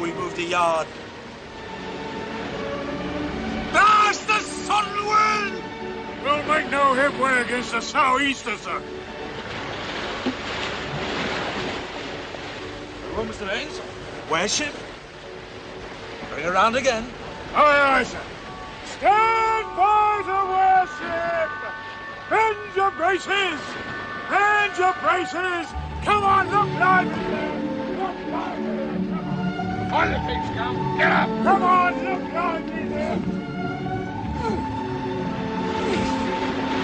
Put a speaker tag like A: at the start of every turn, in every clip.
A: we move the yard. Blast the sun wind!
B: We'll make no headway against the sou'easter, sir.
A: Hello, Mr. Haynes. Where's ship? Bring her round again.
B: Aye, aye, sir. Stand by to worship! Bend your braces! Bend your braces! Come on, look lively there! Look lively there! Come on! On the feet, Scum! Get up! Come on, look lively there!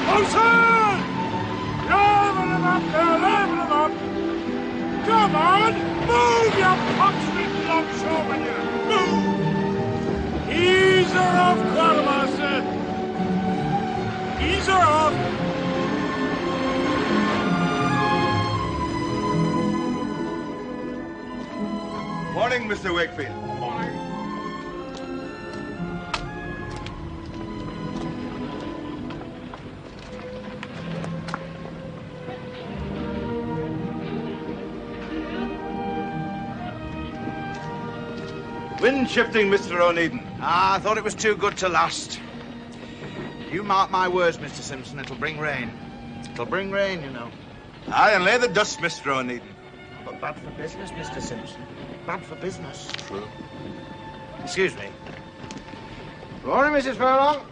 B: Wilson! Level them up there, level them up! Come on! Move, you punch-street longshoremen, you! Move! Ease her off, quartermaster! Ease her off!
C: Morning, Mr. Wakefield.
B: Morning.
C: Wind shifting, Mr. Onedin.
D: Ah, I thought it was too good to last. You mark my words, Mr. Simpson, it'll bring rain. It'll bring rain, you know.
C: Aye, and lay the dust, Mr. Onedin.
D: But bad for business, Mr. Simpson. Bad for business. True. Excuse me. Morning, Mrs. Furlong.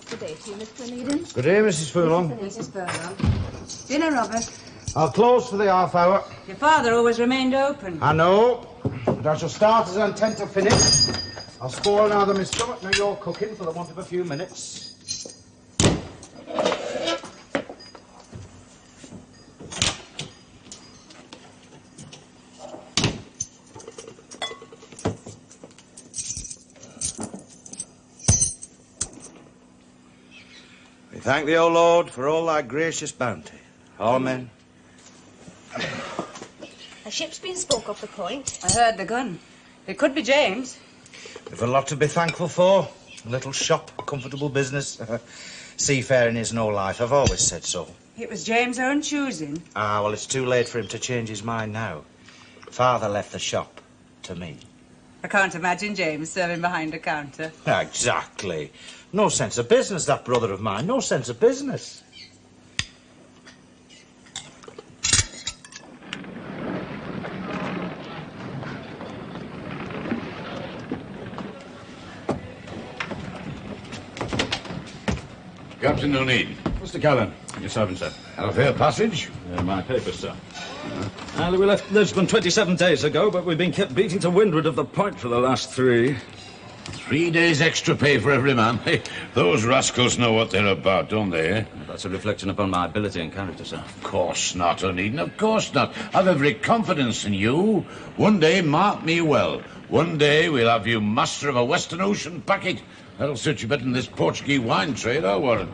E: Good day to you, Mr. Onedin.
D: Good day, Mrs. Furlong.
E: Mrs. Furlong. Dinner, Robert.
D: I'll close for the half hour.
E: Your father always remained open.
D: I know, but I shall start as I intend to finish. I'll spoil neither my stomach nor your cooking for the want of a few minutes.
A: We thank thee, O Lord, for all thy gracious bounty. Amen.
F: A ship's been spoke up the point.
E: I heard the gun. It could be James.
A: We've a lot to be thankful for. A little shop, comfortable business. Seafaring is no life. I've always said so.
E: It was James' own choosing.
A: Ah, well, it's too late for him to change his mind now. Father left the shop to me.
E: I can't imagine James serving behind a counter.
A: Exactly. No sense of business, that brother of mine. No sense of business.
G: Captain Onedin.
H: Mr. Callon, your servant, sir.
G: Had a fair passage?
H: My papers, sir. We left Lisbon 27 days ago, but we've been kept beating to windward of the point for the last 3.
G: 3 days extra pay for every man. Hey, those rascals know what they're about, don't they? Eh?
H: That's a reflection upon my ability and character, sir.
G: Of course not, Onedin, of course not. I've every confidence in you. One day, mark me well, one day we'll have you master of a Western Ocean packet. That'll suit you better than this Portuguese wine trade, I'll warrant.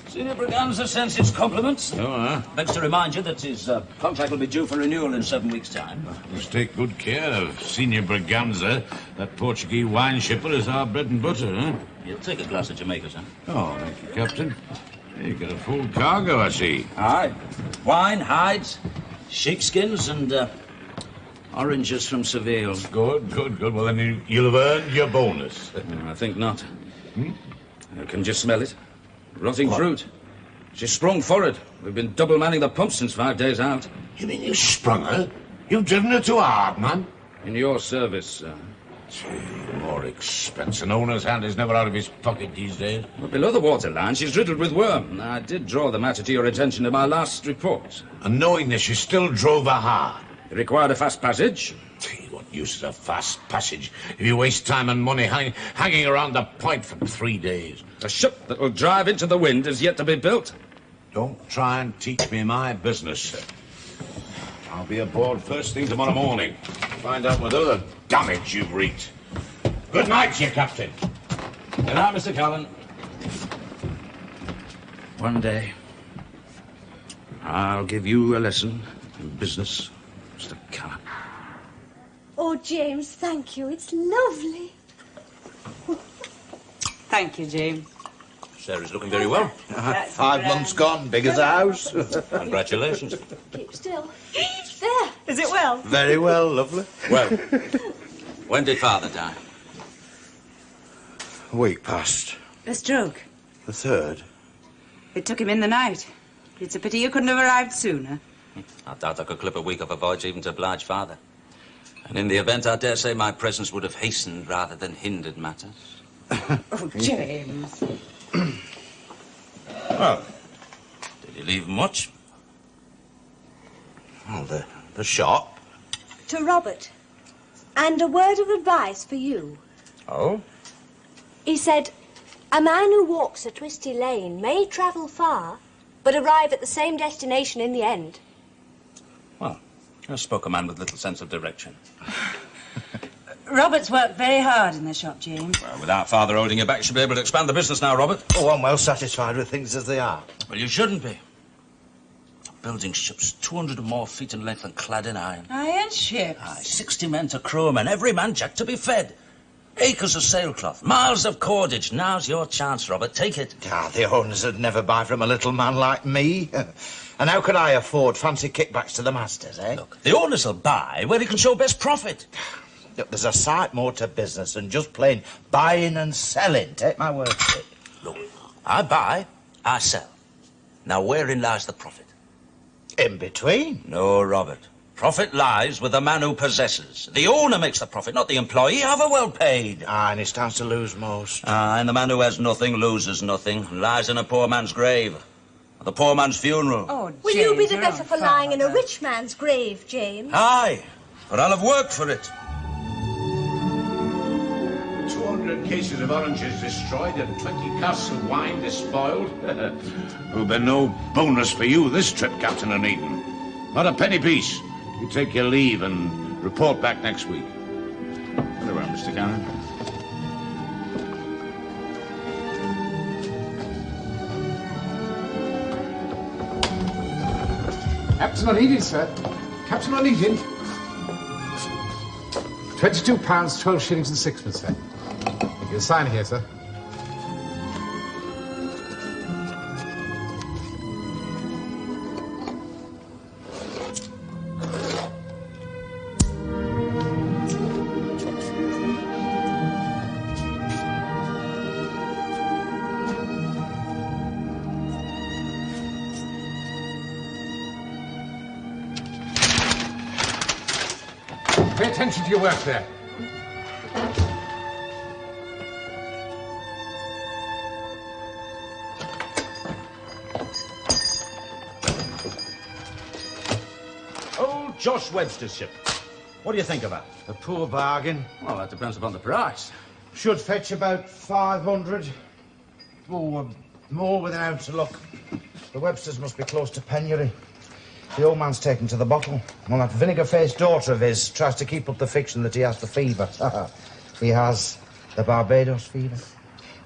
H: Senior Braganza sends his compliments.
G: Oh,
H: Begs to remind you that his contract will be due for renewal in 7 weeks' time.
G: Must take good care of Senior Braganza. That Portuguese wine shipper is our bread and butter, huh?
H: You'll take a glass of Jamaica, sir.
G: Oh, thank you, Captain. You got a full cargo, I see.
H: Aye. Wine, hides, sheepskins, and oranges from Seville.
G: Good, good, good. Well, then you'll have earned your bonus.
H: I think not. I can just smell it. Rotting fruit. She's sprung forward. We've been double manning the pumps since 5 days out.
G: You mean you sprung her? You've driven her too hard, man.
H: In your service, sir.
G: More expense. An owner's hand is never out of his pocket these days.
H: Well, below the waterline, she's riddled with worm. I did draw the matter to your attention in my last report.
G: And knowing this, you still drove her hard.
H: It required a fast passage.
G: What use is a fast passage if you waste time and money hanging around the point for 3 days?
H: A ship that will drive into the wind is yet to be built.
G: Don't try and teach me my business. I'll be aboard first thing tomorrow morning. Find out what other damage you've wreaked. Good night, you Captain.
H: Good night, Mr. Callon. One day, I'll give you a lesson in business, Mr. Callon.
F: Oh, James, thank you. It's lovely.
E: Thank you, James.
H: Sarah's looking very well.
A: 5 months gone, big as a house.
H: Congratulations.
F: Keep still. There. Is it well?
A: Very well, lovely.
H: Well, when did Father die?
A: A week past.
I: A stroke.
A: The 3rd.
I: It took him in the night. It's a pity you couldn't have arrived sooner.
H: I doubt I could clip a week of a voyage even to oblige Father. And in the event, I dare say my presence would have hastened rather than hindered matters.
I: Oh, James.
H: Well, did he leave much?
A: Well, the shop.
F: To Robert. And a word of advice for you.
H: Oh?
F: He said, a man who walks a twisty lane may travel far, but arrive at the same destination in the end.
H: Well, I spoke a man with little sense of direction.
I: Robert's worked very hard in the shop, James.
H: Well, without Father holding you back, you should be able to expand the business now, Robert.
A: Oh, I'm well satisfied with things as they are.
H: Well, you shouldn't be. Building ships 200 or more feet in length and clad in iron.
I: Iron ships?
H: Aye, 60 men to crew 'em and every man jack to be fed. Acres of sailcloth, miles of cordage. Now's your chance, Robert. Take it.
A: The owners would never buy from a little man like me. And how could I afford fancy kickbacks to the masters, eh?
H: Look, the owners will buy where he can show best profit.
A: Look, there's a sight more to business than just plain buying and selling. Take my word for it.
H: Look, I buy, I sell. Now, wherein lies the profit?
A: In between.
H: No, Robert. Profit lies with the man who possesses. The owner makes the profit, not the employee, however well paid.
A: And he stands to lose most.
H: And the man who has nothing loses nothing, lies in a poor man's grave. At the poor man's funeral.
I: Oh, James,
F: Will you be the
I: you're
F: better
I: on
F: for lying in a
I: Father.
F: rich man's grave, James?
H: Aye, but I'll have worked for it.
G: 200 cases of oranges destroyed and 20 casks of wine despoiled. There'll be no bonus for you this trip, Captain Onedin. Not a penny piece. You take your leave and report back next week. Very well, Mr. Callon.
B: Captain Onedin, sir. Captain Onedin. £22, 12 shillings and sixpence, sir. Thank you. Sign here, sir. Pay attention to your work there.
G: Old Josh Webster's ship. What do you think of that?
A: A poor bargain.
H: Well, that depends upon the price.
A: Should fetch about 500. Oh, more with an ounce of luck. The Websters must be close to penury. The old man's taken to the bottle. Well, that vinegar-faced daughter of his tries to keep up the fiction that he has the fever. He has the Barbados fever.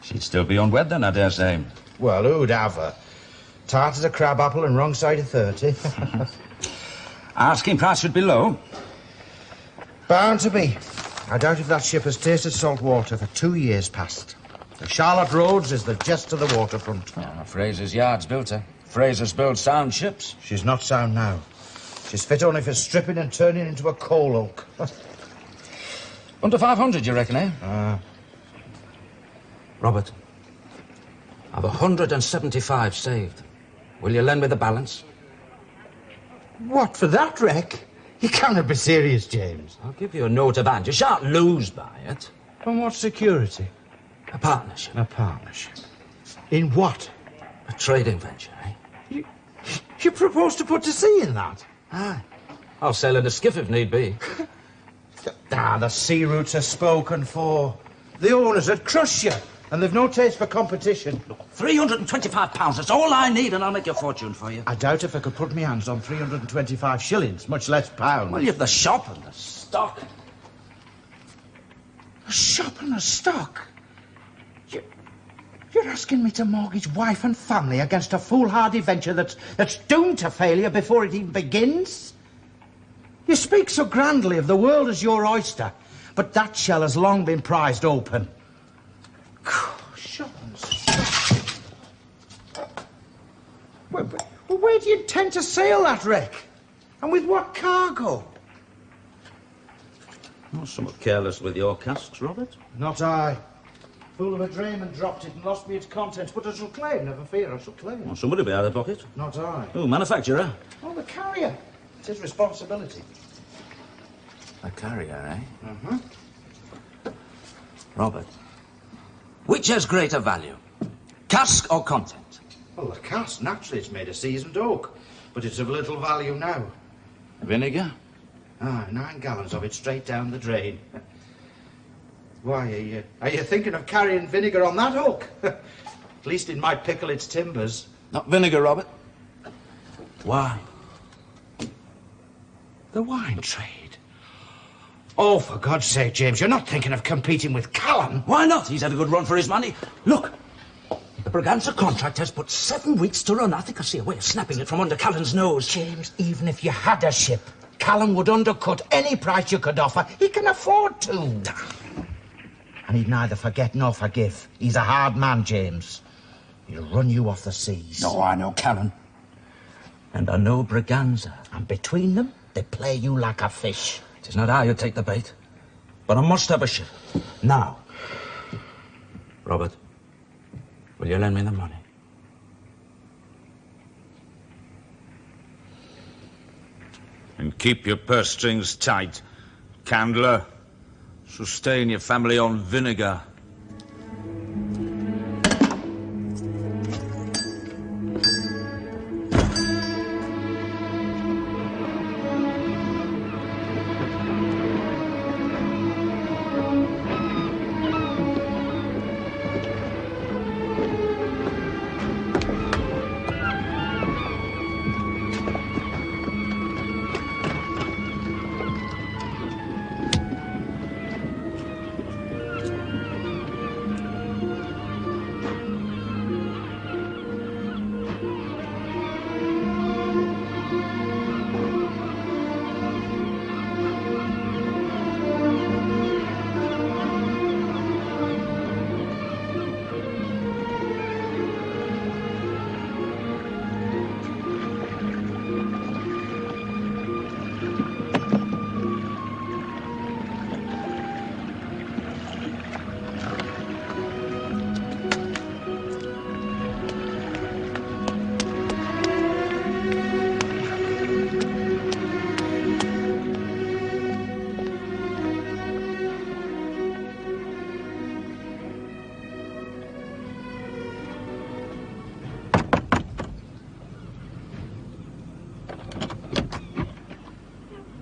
H: She'd still be unwed then, I dare say.
A: Well, who'd have her? Tart as a crab apple and wrong side of 30.
H: Asking price should be low.
A: Bound to be. I doubt if that ship has tasted salt water for 2 years past. The Charlotte Rhodes is the jest of the waterfront.
H: Oh, Fraser's Yard's built her. Fraser's built sound ships.
A: She's not sound now. She's fit only for stripping and turning into a coal hulk.
H: Under 500, you reckon, eh? Robert, I've 175 saved. Will you lend me the balance?
A: What, for that wreck? You cannot be serious, James.
H: I'll give you a note of hand. You shan't lose by it.
A: On what security?
H: A partnership.
A: A partnership. In what?
H: A trading venture, eh?
A: You propose to put to sea in that?
H: Aye. I'll sail in a skiff if need be.
A: The sea routes are spoken for. The owners would crush you, and they've no taste for competition.
H: Look, £325, that's all I need, and I'll make your fortune for you.
A: I doubt if I could put my hands on 325 shillings, much less pounds.
H: Well, you've the shop and the stock.
A: A shop and a stock? You're asking me to mortgage wife and family against a foolhardy venture that's doomed to failure before it even begins? You speak so grandly of the world as your oyster, but that shell has long been prized open. Shop and stock. Well, where do you intend to sail that wreck? And with what cargo?
H: Oh, somewhat careless with your casks, Robert.
A: Not I. Fool of a drayman dropped it and lost me its contents, but I shall claim, never fear, I shall claim.
H: Well, somebody will be out of pocket.
A: Not I.
H: Oh, manufacturer.
A: Oh, the carrier. It's his responsibility.
H: A carrier, eh?
A: Mm-hmm.
H: Robert, which has greater value? Cask or content?
A: Well, the cask, naturally, it's made of seasoned oak, but it's of little value now.
H: Vinegar?
A: Ah, 9 gallons of it straight down the drain. Why, are you thinking of carrying vinegar on that oak? At least it might pickle its timbers.
H: Not vinegar, Robert.
A: Wine. The wine trade. Oh, for God's sake, James, you're not thinking of competing with Callon?
H: Why not? He's had a good run for his money. Look, the Braganza contract has but 7 weeks to run. I think I see a way of snapping it from under Callon's nose.
A: James, even if you had a ship, Callon would undercut any price you could offer. He can afford to. And he'd neither forget nor forgive. He's a hard man, James. He'll run you off the seas.
H: No, I know Callon. And I know Braganza.
A: And between them, they play you like a fish.
H: It is not I who take the bait. But I must have a ship. Now. Robert, will you lend me the money?
J: And keep your purse strings tight, Candler. Sustain your family on vinegar.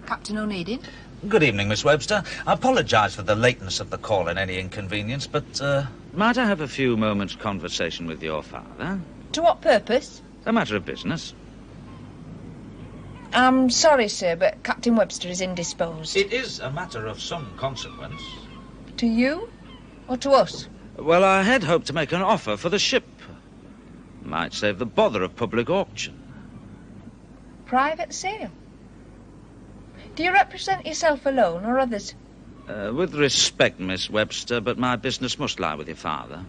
E: Captain Onedin?
K: Good evening, Miss Webster. I apologise for the lateness of the call and any inconvenience, but,
H: Might I have a few moments' conversation with your father?
E: To what purpose?
H: A matter of business.
E: I'm sorry, sir, but Captain Webster is indisposed.
K: It is a matter of some consequence.
E: To you? Or to us?
H: Well, I had hoped to make an offer for the ship. Might save the bother of public auction.
E: Private sale? Do you represent yourself alone or others?
H: With respect, Miss Webster, but my business must lie with your father.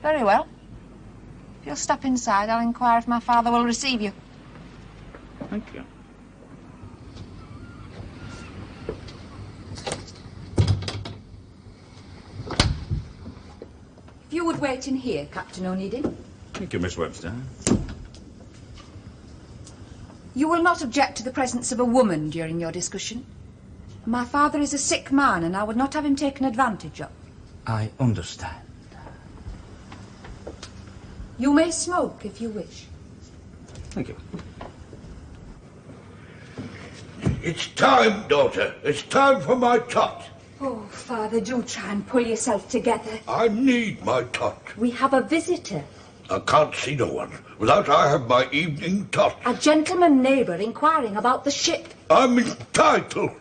E: Very well. If you'll step inside, I'll inquire if my father will receive you.
H: Thank you.
L: If you would wait in here, Captain Onedin.
H: Thank you, Miss Webster.
L: You will not object to the presence of a woman during your discussion. My father is a sick man, and I would not have him taken advantage of.
H: I understand.
L: You may smoke if you wish.
H: Thank you.
G: It's time, daughter. It's time for my tot.
L: Oh, Father, do try and pull yourself together.
G: I need my tot.
L: We have a visitor.
G: I can't see no one without I have my evening tot.
L: A gentleman neighbour inquiring about the ship.
G: I'm entitled.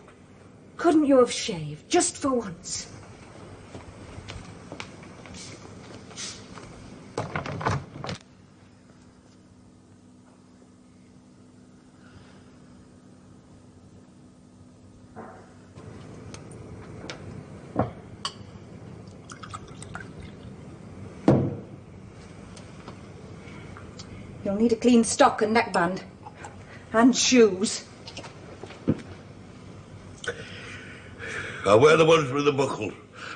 L: Couldn't you have shaved, just for once? You'll need a clean stock and neckband. And shoes.
M: I wear the ones with the buckles.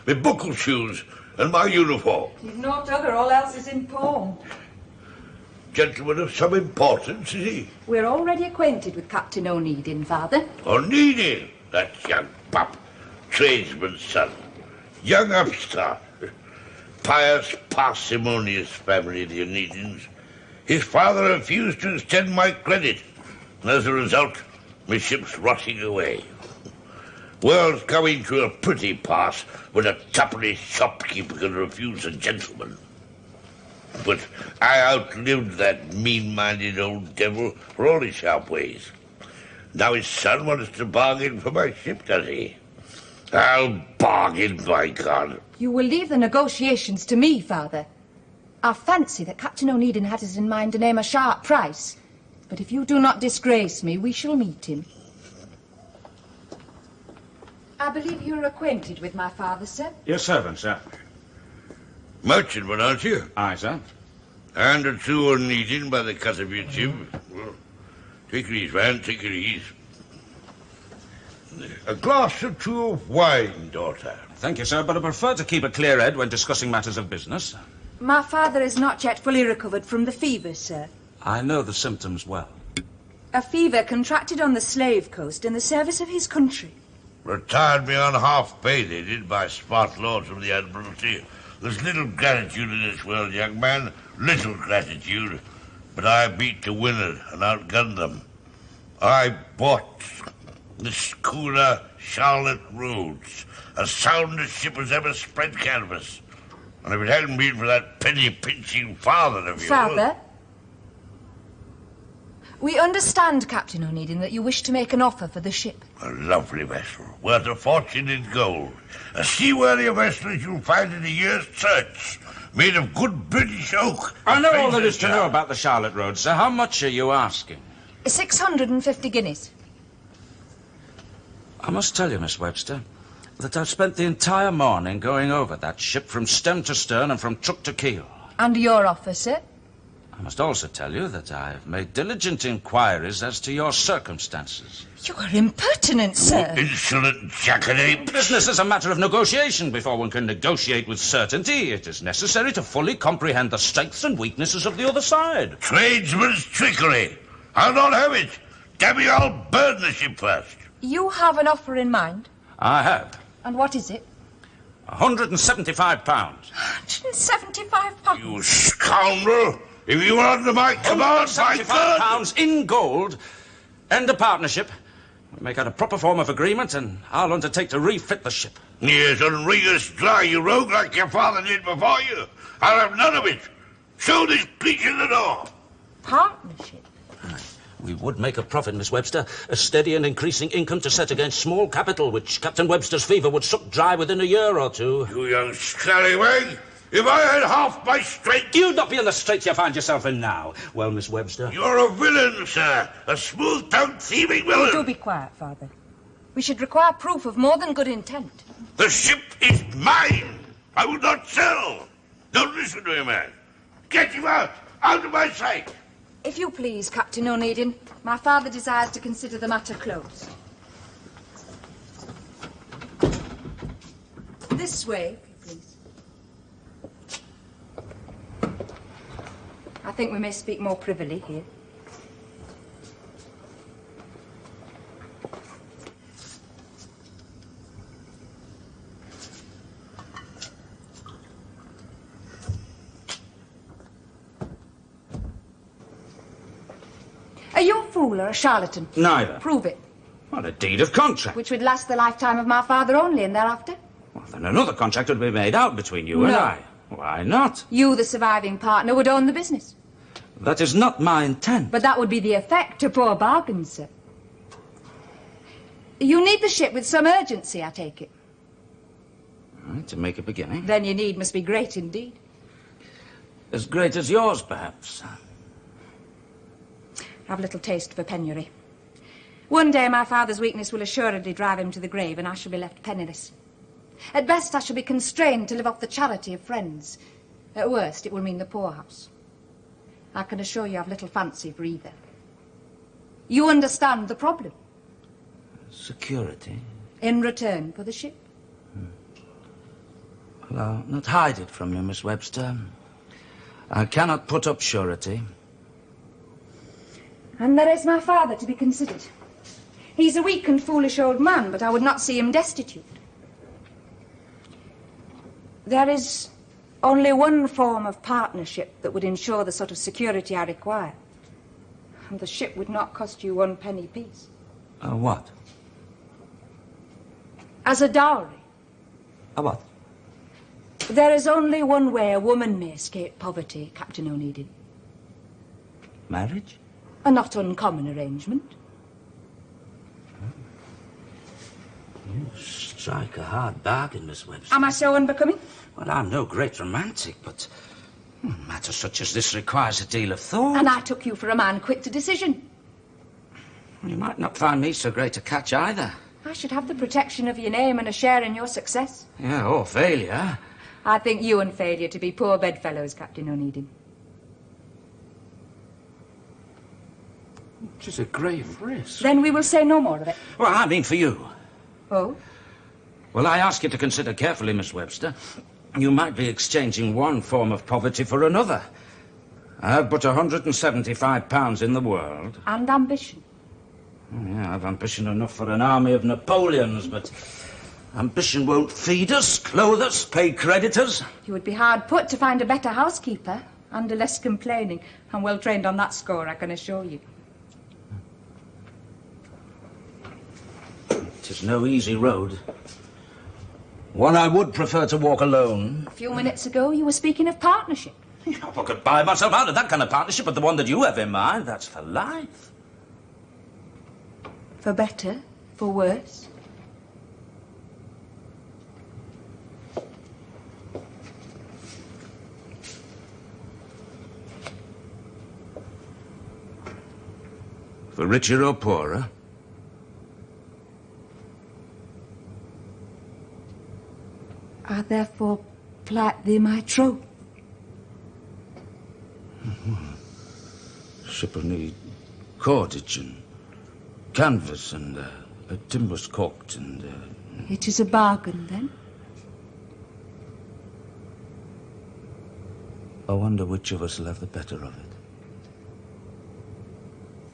M: My buckle shoes and my uniform.
L: You've no other, all else is in pawn.
M: Gentleman of some importance, is he?
L: We're already acquainted with Captain Onedin, Father.
M: Onedin? That young pup. Tradesman's son. Young upstart. Pious, parsimonious family, the Onedins. His father refused to extend my credit, and as a result, my ship's rotting away. World's coming to a pretty pass when a twopenny shopkeeper can refuse a gentleman. But I outlived that mean-minded old devil for all his sharp ways. Now his son wants to bargain for my ship, does he? I'll bargain, by God.
L: You will leave the negotiations to me, Father. I fancy that Captain Onedin has it in mind to name a sharp price. But if you do not disgrace me, we shall meet him. I believe you're acquainted with my father, sir?
J: Your servant, sir.
M: Merchantman, aren't you?
J: Aye, sir.
M: And a two Onedin by the cut of your jib. Well, take it easy, man, take it easy. A glass or two of wine, daughter.
J: Thank you, sir, but I prefer to keep a clear head when discussing matters of business.
L: My father is not yet fully recovered from the fever, sir.
J: I know the symptoms well.
L: A fever contracted on the slave coast in the service of his country.
M: Retired me on half pay, they did, by smart lords from the Admiralty. There's little gratitude in this world, young man. Little gratitude. But I beat the winners and outgunned them. I bought the schooner Charlotte Rhodes, as sound a ship as ever spread canvas. And if it hadn't been for that penny-pinching father of yours...
L: Father? We understand, Captain Onedin, that you wish to make an offer for the ship.
M: A lovely vessel, worth a fortune in gold. A seaworthier vessel as you'll find in a year's search, made of good British oak.
J: I know all there is to know about the Charlotte Road, sir. How much are you asking?
L: 650 guineas.
J: I must tell you, Miss Webster, that I've spent the entire morning going over that ship from stem to stern and from truck to keel.
L: And your offer, sir?
J: I must also tell you that I've made diligent inquiries as to your circumstances.
L: You are impertinent, sir.
M: Insolent jackanapes.
J: Business is a matter of negotiation. Before one can negotiate with certainty, it is necessary to fully comprehend the strengths and weaknesses of the other side.
M: Tradesman's trickery. I'll not have it. Damn you, I'll burn the ship first.
L: You have an offer in mind?
J: I have.
L: And what is it?
J: £175.
L: £175?
M: You scoundrel! If you are under my command, by God...
J: £175 in gold, and a partnership. We make out a proper form of agreement, and I'll undertake to refit the ship.
M: Yes, and wring us dry, you rogue, like your father did before you. I'll have none of it. Show this bleach in the door.
L: Partnership?
J: We would make a profit, Miss Webster. A steady and increasing income to set against small capital, which Captain Webster's fever would suck dry within a year or two.
M: You young scallywag! If I had half my strength...
J: You'd not be in the straits you find yourself in now. Well, Miss Webster...
M: You're a villain, sir. A smooth-tongued, thieving villain.
L: Do be quiet, Father. We should require proof of more than good intent.
M: The ship is mine. I will not sell. Don't listen to him, man. Get him out of my sight.
L: If you please, Captain Onedin, my father desires to consider the matter closed. This way, please. I think we may speak more privily here. Are you a fool or a charlatan?
J: Neither.
L: Prove it.
J: Well, a deed of contract.
L: Which would last the lifetime of my father only, and thereafter?
J: Well, then another contract would be made out between you and I. Why not?
L: You, the surviving partner, would own the business.
J: That is not my intent.
L: But that would be the effect, a poor bargain, sir. You need the ship with some urgency, I take it.
J: Right, to make a beginning.
L: Then your need must be great indeed.
J: As great as yours, perhaps.
L: I've little taste for penury. One day my father's weakness will assuredly drive him to the grave, and I shall be left penniless. At best, I shall be constrained to live off the charity of friends. At worst, it will mean the poorhouse. I can assure you I've little fancy for either. You understand the problem?
H: Security?
L: In return for the ship?
H: Well, I'll not hide it from you, Miss Webster. I cannot put up surety.
L: And there is my father to be considered. He's a weak and foolish old man, but I would not see him destitute. There is only one form of partnership that would ensure the sort of security I require. And the ship would not cost you 1 penny apiece.
H: What?
L: As a dowry.
H: What?
L: There is only one way a woman may escape poverty, Captain Onedin.
H: Marriage?
L: A not uncommon arrangement.
H: You strike a hard bargain, Miss Webster.
L: Am I so unbecoming?
H: Well, I'm no great romantic, but matters such as this requires a deal of thought.
L: And I took you for a man quick to decision.
H: You might not find me so great a catch either.
L: I should have the protection of your name and a share in your success.
H: Yeah, or failure.
L: I think you and failure to be poor bedfellows, Captain Onedin.
H: Which is a grave risk.
L: Then we will say no more of it.
H: Well, I mean for you.
L: Oh?
H: Well, I ask you to consider carefully, Miss Webster. You might be exchanging one form of poverty for another. I have but £175 in the world.
L: And ambition.
H: Oh, yeah, I've ambition enough for an army of Napoleons, but ambition won't feed us, clothe us, pay creditors.
L: You would be hard put to find a better housekeeper, and a less complaining. I'm well trained on that score, I can assure you.
H: It is no easy road. One I would prefer to walk alone.
L: A few minutes ago, you were speaking of partnership.
H: I could buy myself out of that kind of partnership, but the one that you have in mind, that's for life.
L: For better, for worse.
H: For richer or poorer.
L: I therefore plight thee my troth.
H: Ship'll need cordage and canvas and a timbers caulked and...
L: It is a bargain, then?
H: I wonder which of us will have the better of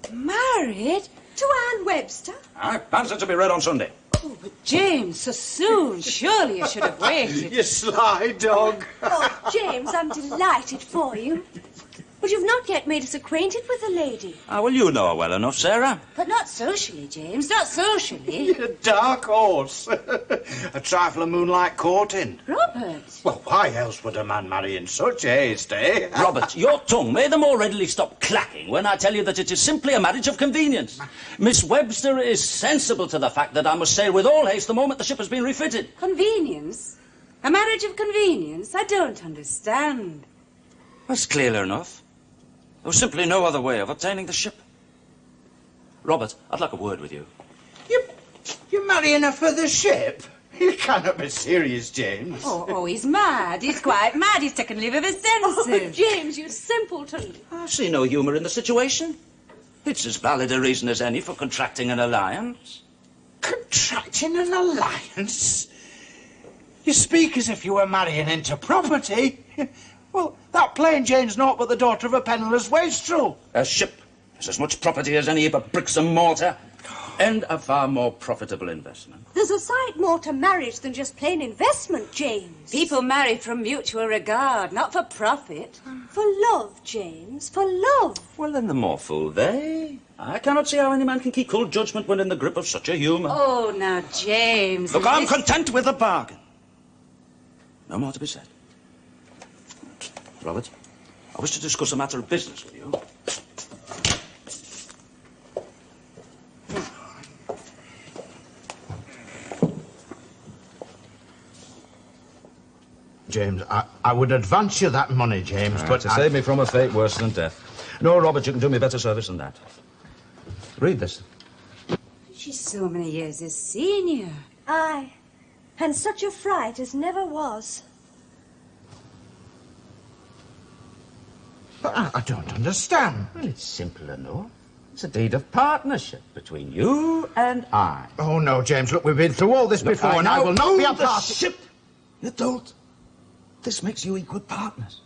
H: it.
F: Married? To Anne Webster?
H: Aye, answer to be read on Sunday.
I: Oh, but James, so soon. Surely you should have waited.
D: You sly dog.
F: Oh, James, I'm delighted for you. But you've not yet made us acquainted with the lady.
H: Ah, well, you know her well enough, Sarah.
I: But not socially, James, not socially.
D: You're a dark horse. A trifle of moonlight courting.
I: Robert.
D: Well, why else would a man marry in such haste, eh?
J: Robert, your tongue may the more readily stop clacking when I tell you that it is simply a marriage of convenience. Miss Webster is sensible to the fact that I must sail with all haste the moment the ship has been refitted.
I: Convenience? A marriage of convenience? I don't understand.
H: That's clear enough. There was simply no other way of obtaining the ship.
J: Robert, I'd like a word with you.
D: You're marrying her for the ship? You cannot be serious, James.
I: Oh, he's mad. He's quite mad. He's taken leave of his senses.
F: Oh, James, you simpleton.
J: I see no humour in the situation. It's as valid a reason as any for contracting an alliance.
D: Contracting an alliance? You speak as if you were marrying into property. Well, that plain Jane's naught but the daughter of a penniless wastrel.
J: A ship is as much property as any heap of bricks and mortar, and a far more profitable investment.
F: There's a sight more to marriage than just plain investment, James.
I: People marry from mutual regard, not for profit.
F: For love, James, for love.
J: Well, then the more fool they. I cannot see how any man can keep cool judgment when in the grip of such a humour.
I: Oh, now, James...
J: Look, I'm content with the bargain. No more to be said. Robert, I wish to discuss a matter of business with you.
A: James, I would advance you that money, James, but
H: to save me from a fate worse than death. No, Robert, you can do me better service than that. Read this.
I: She's so many years his senior.
F: Aye, and such a fright as never was.
A: But I don't understand.
J: Well, it's simple enough. It's a deed of partnership between you and I.
A: Oh, no, James, look, we've been through all this before, and I will not be a part of...
J: ship. You don't. This makes you equal partners.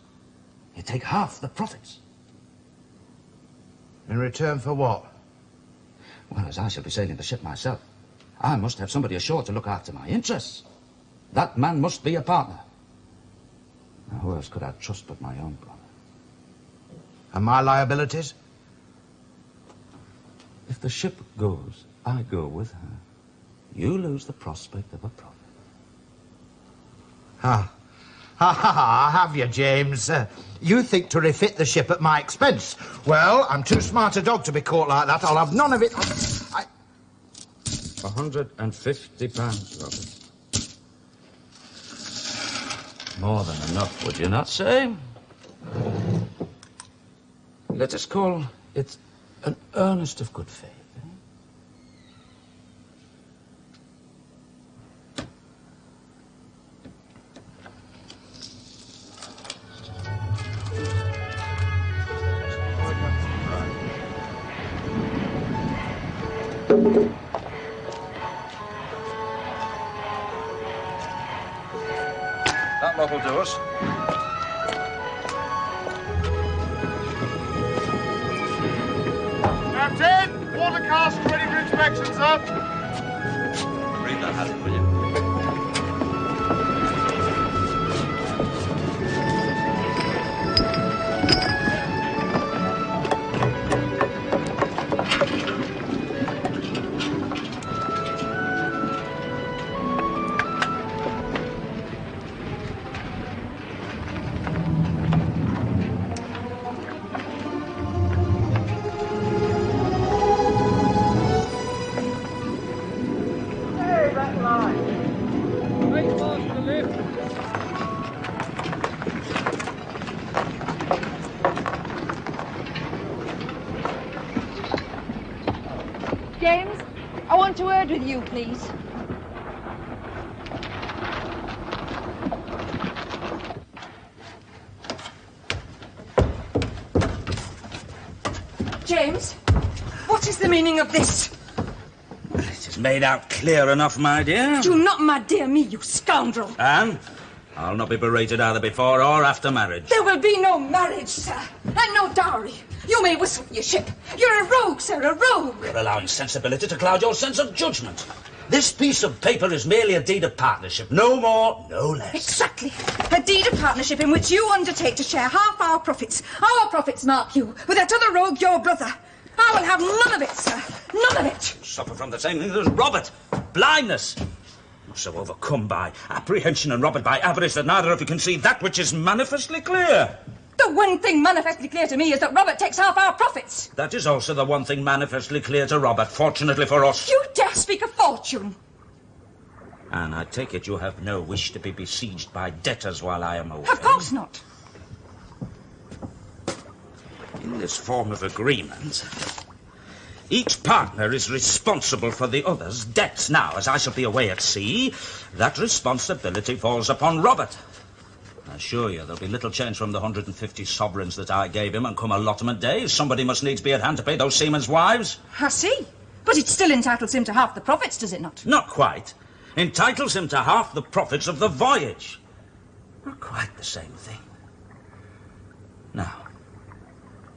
J: You take half the profits.
A: In return for what?
J: Well, as I shall be sailing the ship myself, I must have somebody ashore to look after my interests. That man must be a partner. Now, who else could I trust but my own brother?
A: And my liabilities?
J: If the ship goes, I go with her. You lose the prospect of a profit.
A: Ha ha, have you, James? You think to refit the ship at my expense. Well, I'm too smart a dog to be caught like that. I'll have none of it.
J: £150, Robert. More than enough, would you not say? Let us call it an earnest of good faith.
K: That lot will do us.
B: Captain, water cask ready for inspection, sir.
K: Read that hazard, will you?
L: James, I want a word with you, please. James, what is the meaning of this?
H: It is made out clear enough, my dear.
L: Do not my dear me, you scoundrel.
H: And I'll not be berated either before or after marriage.
L: There will be no marriage, sir, and no dowry. You may whistle for your ship. You're a rogue, sir, a rogue.
H: You're allowing sensibility to cloud your sense of judgment. This piece of paper is merely a deed of partnership. No more, no less.
L: Exactly. A deed of partnership in which you undertake to share half our profits. Our profits, mark you, with that other rogue, your brother. I will have none of it, sir. None of it.
H: Suffer from the same thing as Robert. Blindness. So overcome by apprehension and robbed by avarice that neither of you can see that which is manifestly clear.
L: The one thing manifestly clear to me is that Robert takes half our profits.
H: That is also the one thing manifestly clear to Robert, fortunately for us.
L: You dare speak of fortune?
H: And I take it you have no wish to be besieged by debtors while I am away.
L: Of course not.
H: In this form of agreement, each partner is responsible for the other's debts. Now, as I shall be away at sea, that responsibility falls upon Robert. I assure you there'll be little change from the 150 sovereigns that I gave him, and come allotment day, somebody must needs be at hand to pay those seamen's wives.
L: I see. But it still entitles him to half the profits, does it not?
H: Not quite. Entitles him to half the profits of the voyage. Not quite the same thing. Now,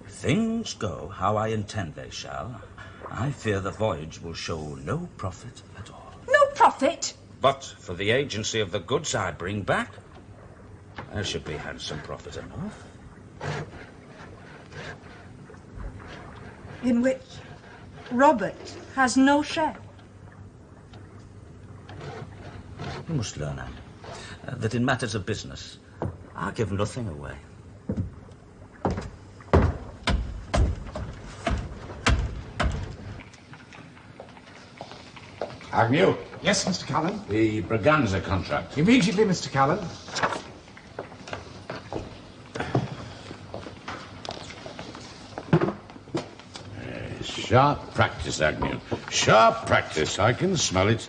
H: if things go how I intend they shall, I fear the voyage will show no profit at all.
L: No profit?
H: But for the agency of the goods I bring back, there should be handsome profit enough.
L: In which Robert has no share.
H: You must learn, Anne, that in matters of business, I give nothing away.
G: Agnew?
B: Yes, Mr. Callon?
G: The Braganza contract.
B: Immediately, Mr. Callon.
G: Sharp practice, Agnew. Sharp practice. I can smell it.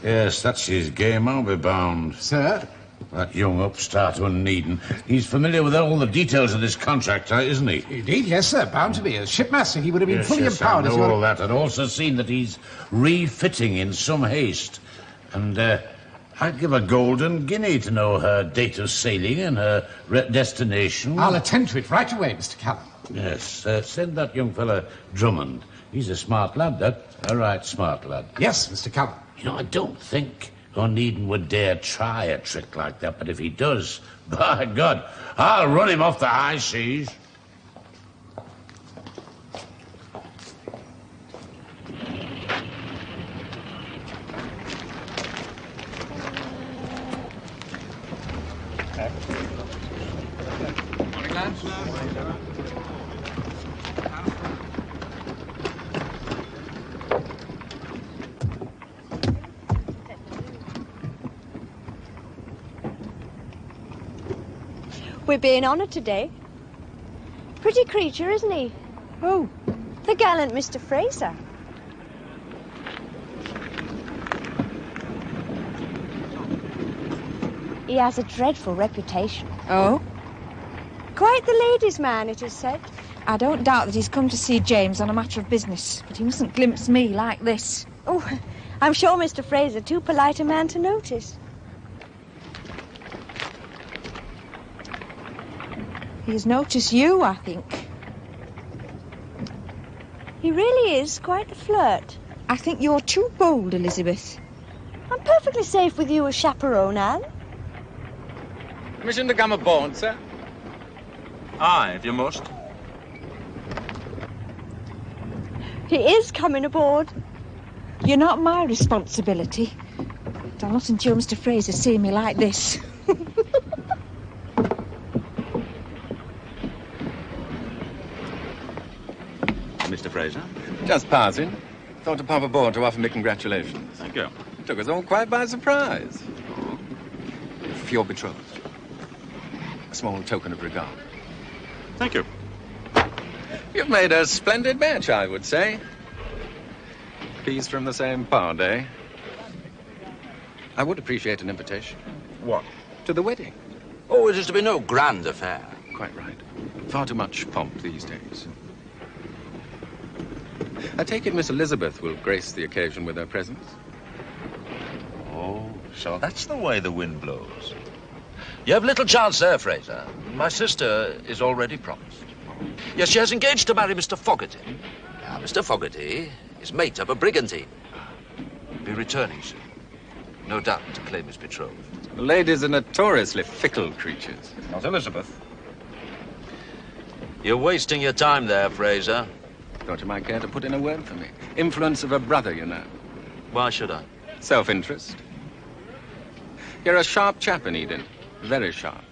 G: Yes, that's his game, I'll be bound.
B: Sir?
G: That young upstart Onedin. He's familiar with all the details of this contract, isn't he?
N: Indeed, yes, sir. Bound to be. As shipmaster, he would have been fully empowered
G: I
N: as
G: know
N: your...
G: all that. I'd also seen that he's refitting in some haste. And I'd give a golden guinea to know her date of sailing and her destination.
N: I'll attend to it right away, Mr. Callon.
G: Yes, send that young fella Drummond. He's a smart lad, that. A right smart lad.
N: Yes, Mr. Callon.
G: You know, I don't think Onedin would dare try a trick like that, but if he does, by God, I'll run him off the high seas.
B: Morning, lads.
F: We're being honoured today. Pretty creature, isn't he? Who? The gallant Mr. Fraser. He has a dreadful reputation.
E: Oh?
F: Quite the ladies' man, it is said.
E: I don't doubt that he's come to see James on a matter of business, but he mustn't glimpse me like this.
F: Oh, I'm sure Mr. Fraser too polite a man to notice.
E: He's noticed you, I think.
F: He really is quite a flirt.
E: I think you're too bold, Elizabeth.
F: I'm perfectly safe with you as chaperone, Anne.
B: Permission to come aboard, sir?
O: Aye, if you must.
F: He is coming aboard.
E: You're not my responsibility. But I'll not endure Mr. Fraser seeing me like this.
O: Mr. Fraser?
P: Just passing. Thought to pop aboard to offer me congratulations.
O: Thank you.
P: It took us all quite by surprise. For your betrothed. A small token of regard.
O: Thank you.
P: You've made a splendid match, I would say. Peas from the same pod, eh? I would appreciate an invitation.
O: What?
P: To the wedding.
J: Oh, it is to be no grand affair.
P: Quite right. Far too much pomp these days. I take it Miss Elizabeth will grace the occasion with her presence.
O: Oh, so that's the way the wind blows.
K: You have little chance there, Fraser. My sister is already promised. Yes, she has engaged to marry Mr. Fogarty. Now, Mr. Fogarty is mate of a brigantine. He'll be returning soon. No doubt to claim his betrothed.
P: The ladies are notoriously fickle creatures.
O: Not Elizabeth.
K: You're wasting your time there, Fraser.
P: Thought you might care to put in a word for me. Influence of a brother, you know.
K: Why should I?
P: Self-interest. You're a sharp chap, Onedin. Very sharp.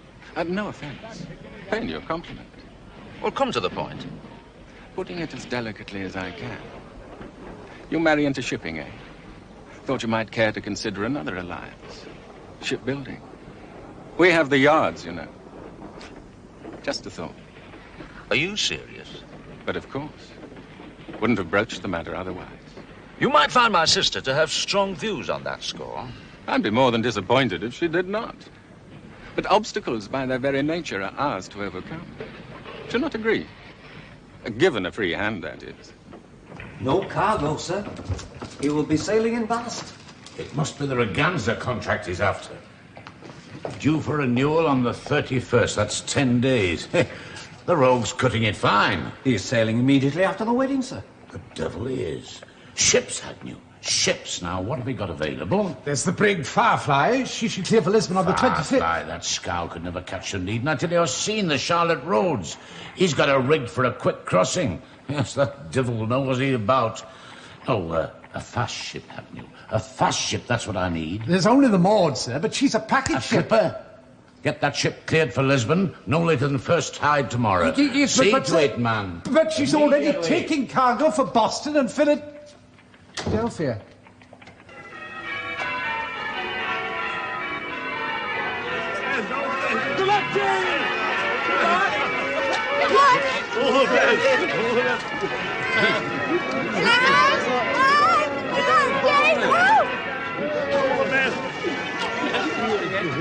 P: No offense. Paying you a compliment.
K: Well, come to the point.
P: Putting it as delicately as I can. You marry into shipping, eh? Thought you might care to consider another alliance. Shipbuilding. We have the yards, you know. Just a thought.
K: Are you serious?
P: But of course. Wouldn't have broached the matter otherwise.
K: You might find my sister to have strong views on that score.
P: I'd be more than disappointed if she did not. But obstacles, by their very nature, are ours to overcome. Do you not agree? Given a free hand, that is.
Q: No cargo, sir. He will be sailing in ballast.
G: It must be the Reganza contract he's after. Due for renewal on the 31st. That's 10 days. The rogue's cutting it fine.
Q: He's sailing immediately after the wedding, sir.
G: The devil he is. Ships, Agnew. Ships. Now, what have we got available?
N: There's the brig Firefly. She should clear for Lisbon on the 25th.
G: Firefly, that scow could never catch Onedin until you've seen the Charlotte roads. He's got a rig for a quick crossing. Yes, that devil knows he about. Oh, a fast ship, Agnew. A fast ship, that's what I need.
N: There's only the Maud, sir, but she's a package ship.
G: Clipper. Get that ship cleared for Lisbon, no later than first tide tomorrow.
N: Yes,
G: See to it, man.
N: But she's already taking cargo for Boston and Philadelphia.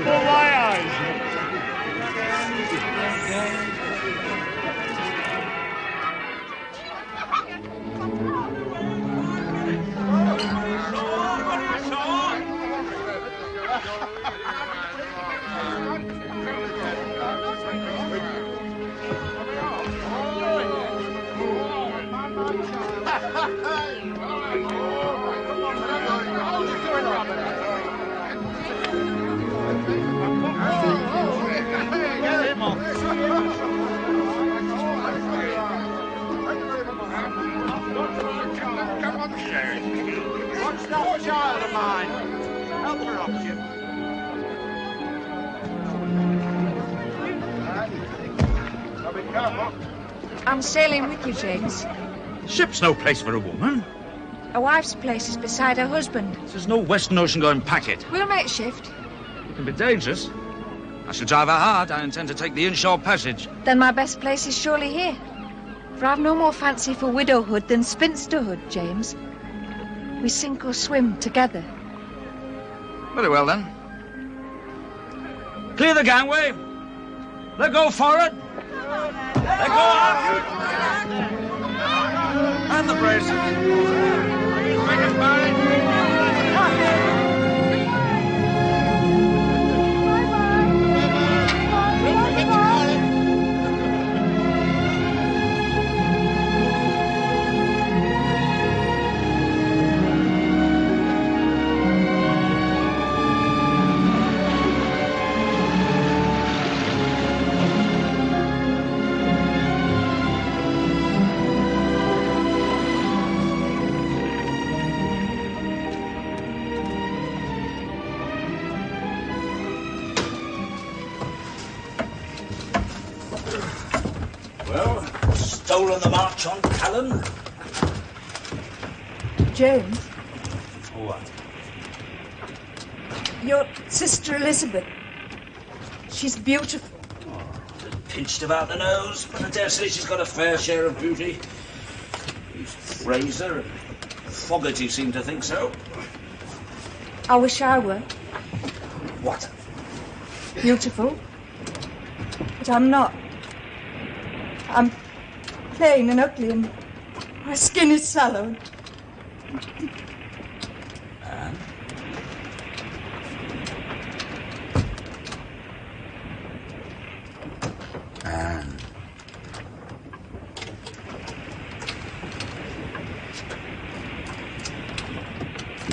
B: Why are What's that child of mine? Help her up, Jim. Now be careful.
E: I'm sailing with you, James.
H: Ship's no place for a woman.
E: A wife's place is beside her husband.
H: There's no Western Ocean going packet.
E: We'll make shift.
H: It can be dangerous. I shall drive her hard. I intend to take the inshore passage.
E: Then my best place is surely here. For I've no more fancy for widowhood than spinsterhood, James. We sink or swim together.
H: Very well, then. Clear the gangway. Let go forward. Let go aft. And the braces. Make it fine. Stolen the march on Callon.
L: James,
H: What?
L: your sister Elizabeth. She's beautiful.
H: Pinched about the nose, but I dare say she's got a fair share of beauty. Fraser and Fogarty seem to think so.
L: I wish I were
H: What?
L: beautiful. But I'm not. I'm plain and ugly, and my skin is sallow.
H: Anne.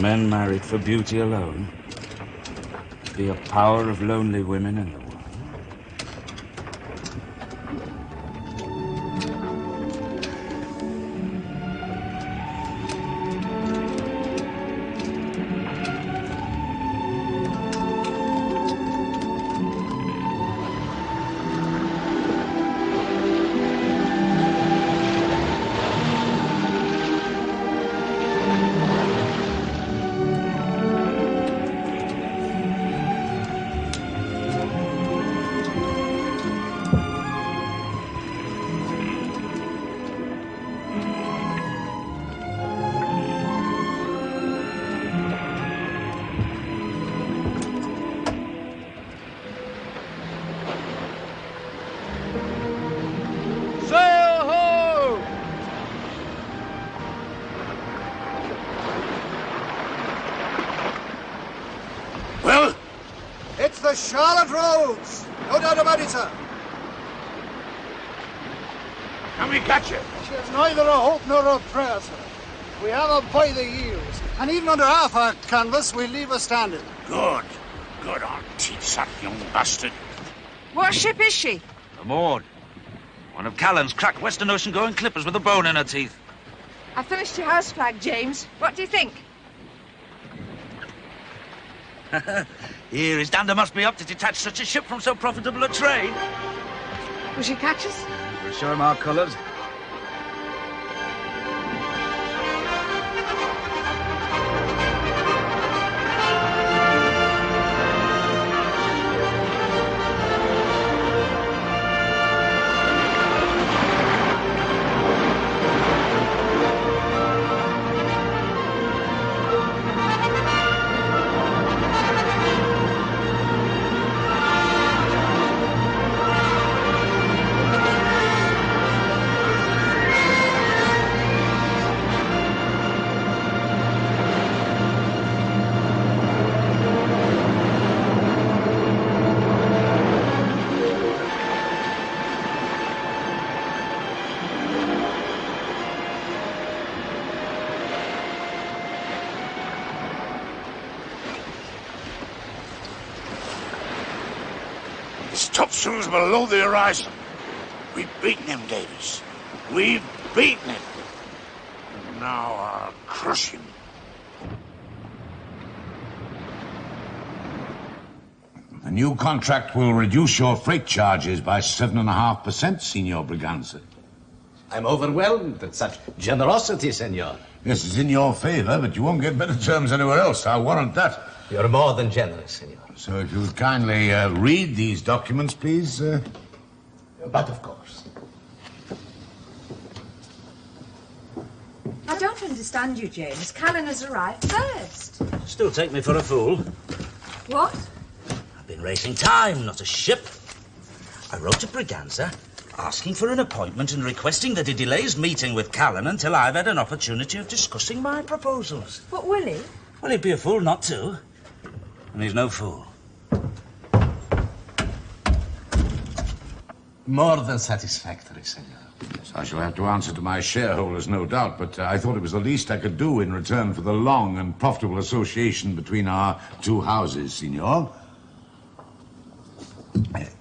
H: Men married for beauty alone. The power of lonely women in the world.
N: It's the Charlotte Roads. No doubt about it, sir.
B: Can we catch it?
N: She's neither a hope nor a prayer, sir. We have her by the ears. And even under half our canvas, we leave her standing.
B: Good. Good. I'll teach that young bastard.
E: What ship is she?
H: The Maud. One of Callon's crack Western Ocean going clippers with a bone in her teeth.
E: I finished your house flag, James. What do you think?
H: Here, his dander must be up to detach such a ship from so profitable a trade.
E: Will she catch us?
J: We'll show him our colours.
M: topsails below the horizon. We've beaten him, Davis. We've beaten him. And now I'll crush him.
G: The new contract will reduce your freight charges by 7.5%, Signor Braganza.
R: I'm overwhelmed at such generosity, senor.
G: Yes, it's in your favor, but you won't get better terms anywhere else. I'll warrant that.
R: You're more than generous, senor.
G: So if you would kindly read these documents, please.
R: But of course.
E: I don't understand you, James. Callon has arrived first.
H: Still take me for a fool.
E: What?
H: I've been racing time, not a ship. I wrote to Braganza asking for an appointment and requesting that he delays meeting with Callon until I've had an opportunity of discussing my proposals.
E: But will he?
H: Well, he'd be a fool not to. And he's no fool.
R: More than satisfactory, senor.
G: Yes, I shall have to answer to my shareholders, no doubt, but I thought it was the least I could do in return for the long and profitable association between our two houses, Signor.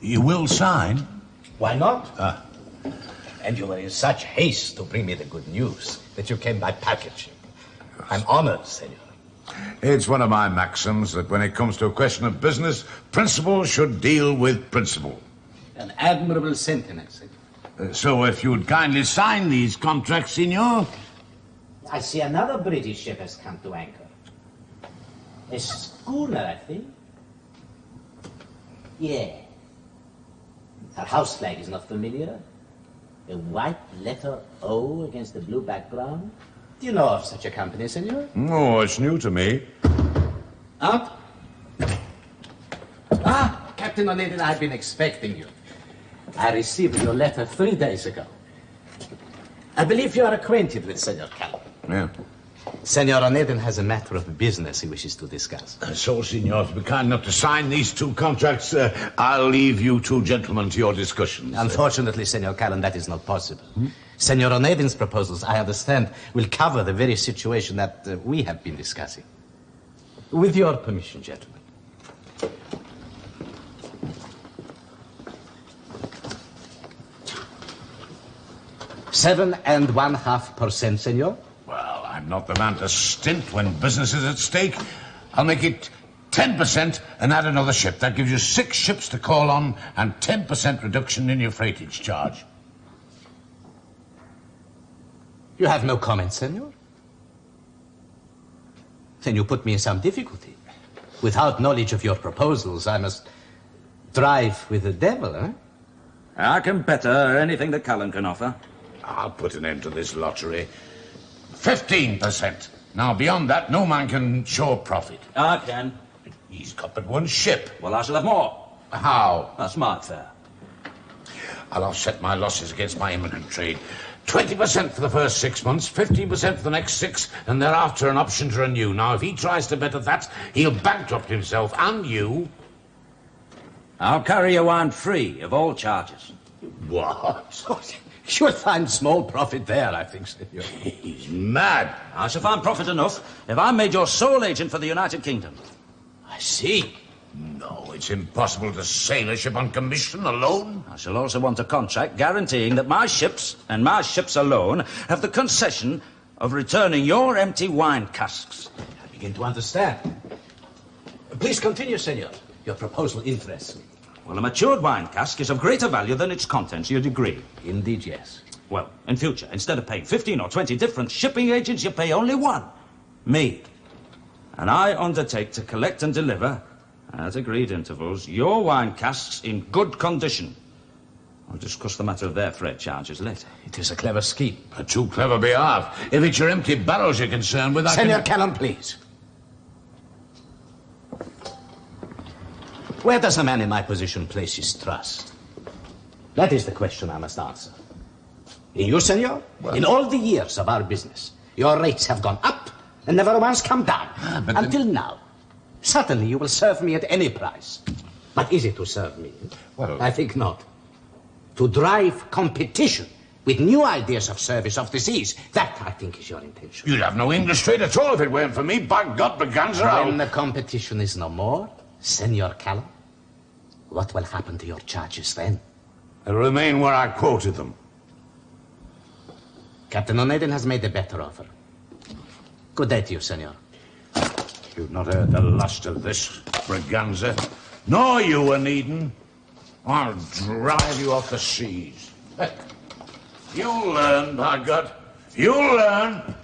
G: You will sign?
R: Why not? And you were in such haste to bring me the good news that you came by packaging. I'm honored, senor.
G: It's one of my maxims that when it comes to a question of business, principle should deal with principle.
R: An admirable sentiment, senor.
G: So if you'd kindly sign these contracts, Signor.
S: I see another British ship has come to anchor. A schooner, I think. Yeah. Her house flag is not familiar. A white letter O against a blue background. Do you know of such a company, senor?
G: No, it's new to me.
R: Out? Captain Onedin, I've been expecting you. I received your letter 3 days ago. I believe you are acquainted with Senor Callon.
G: Yeah.
R: Senor Onedin has a matter of business he wishes to discuss.
G: So, Signor, if you be kind enough to sign these two contracts, I'll leave you two gentlemen to your discussions.
R: Unfortunately, Senor Callon, that is not possible. Senor Onedin's proposals, I understand, will cover the very situation that we have been discussing. With your permission, gentlemen. $7.50%, senor.
G: Well, I'm not the man to stint when business is at stake. I'll make it 10% and add another ship. That gives you 6 ships to call on and 10% reduction in your freightage charge.
R: You have no comment, senor? Then you put me in some difficulty. Without knowledge of your proposals, I must drive with the devil, eh?
H: I can better anything that Callon can offer.
G: I'll put an end to this lottery. 15%. Now, beyond that, no man can show a profit.
H: I can.
G: He's got but one ship.
H: Well, I shall have more.
G: How?
H: That's my affair.
G: I'll offset my losses against my immigrant trade. 20% for the first 6 months, 15% for the next 6, and thereafter an option to renew. Now, if he tries to better that, he'll bankrupt himself and you.
H: I'll carry your wine free of all charges.
G: What?
R: You'll find small profit there, I think, senor.
G: He's mad.
H: I shall find profit enough if I'm made your sole agent for the United Kingdom.
R: I see.
G: No, it's impossible to sail a ship on commission alone.
H: I shall also want a contract guaranteeing that my ships, and my ships alone, have the concession of returning your empty wine casks.
R: I begin to understand. Please continue, senor. Your proposal interests me.
H: Well, a matured wine cask is of greater value than its contents, you'd agree?
R: Indeed, yes.
H: Well, in future, instead of paying 15 or 20 different shipping agents, you pay only one. Me. And I undertake to collect and deliver, at agreed intervals, your wine casks in good condition. I'll discuss the matter of their freight charges later.
R: It is a clever scheme.
G: A too clever behalf. If it's your empty barrels you're concerned with,
R: Senor Callon, please. Where does a man in my position place his trust? That is the question I must answer. In you, senor? Well, in all the years of our business, your rates have gone up and never once come down. Until now. Certainly you will serve me at any price. But is it to serve me?
G: Well,
R: I think not. To drive competition with new ideas of service of the seas, that, I think, is your intention.
G: You'd have no English trade at all if it weren't for me. By God, Braganza,
R: When the competition is no more, Senor Callon, What will happen to your charges then?
G: They'll remain where I quoted them.
R: Captain Onedin has made a better offer. Good day to you, senor.
G: You've not heard the last of this, Braganza. Nor you, Onedin. I'll drive you off the seas. You'll learn, by God. You'll learn.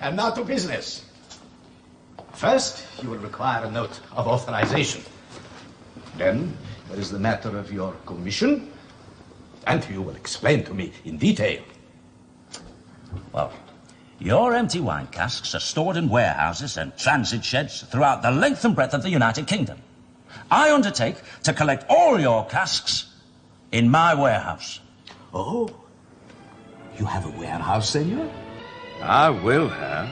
R: And now to business. First, you will require a note of authorization. Then, there is the matter of your commission, and you will explain to me in detail.
H: Well, your empty wine casks are stored in warehouses and transit sheds throughout the length and breadth of the United Kingdom. I undertake to collect all your casks in my warehouse.
R: Oh, you have a warehouse, senor?
O: I will have.